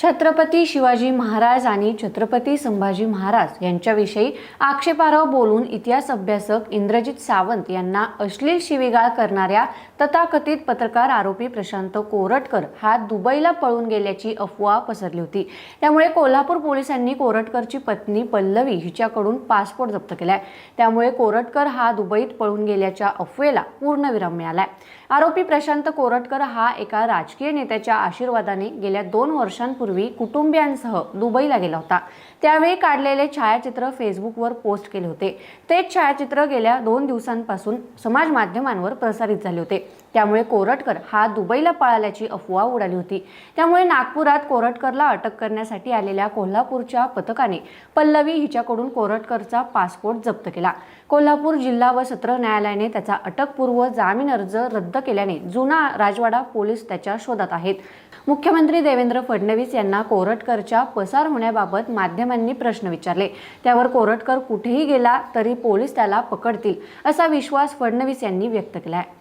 छत्रपती शिवाजी महाराज आणि छत्रपती संभाजी महाराज यांच्याविषयी आक्षेपार्ह बोलून इतिहास अभ्यासक इंद्रजित सावंत यांना अश्लील शिवीगाळ करणाऱ्या तथाकथित पत्रकार आरोपी प्रशांत कोरटकर हा दुबईला पळून गेल्याची अफवा पसरली होती। त्यामुळे कोल्हापूर पोलिसांनी कोरटकरची पत्नी पल्लवी हिच्याकडून पासपोर्ट जप्त केलाय। त्यामुळे कोरटकर हा दुबईत पळून गेल्याच्या अफवेला पूर्णविराम मिळालाय। आरोपी प्रशांत कोरटकर हा एका राजकीय नेत्याच्या आशीर्वादाने गेल्या 2 वर्षांपूर्वी कुटुंबियांसह दुबईला गेला होता। त्यावेळी काढलेले छायाचित्र फेसबुकवर पोस्ट केले होते। तेच छायाचित्र गेल्या 2 दिवसांपासून समाज माध्यमांवर प्रसारित झाले होते। त्यामुळे कोरटकर हा दुबईला पळाल्याची अफवा उडाली होती। त्यामुळे नागपुरात कोरटकरला अटक करण्यासाठी आलेल्या कोल्हापूरच्या पथकाने पल्लवी हिच्याकडून कोरटकरचा पासपोर्ट जप्त केला। कोल्हापूर जिल्हा व सत्र न्यायालयाने त्याचा अटकपूर्व जामीन अर्ज रद्द केल्याने जुना राजवाडा पोलीस त्याच्या शोधात आहेत। मुख्यमंत्री देवेंद्र फडणवीस यांना कोरटकरच्या पसार होण्याबाबत माध्यमांनी प्रश्न विचारले। त्यावर कोरटकर कुठेही गेला तरी पोलीस त्याला पकडतील असा विश्वास फडणवीस यांनी व्यक्त केला आहे।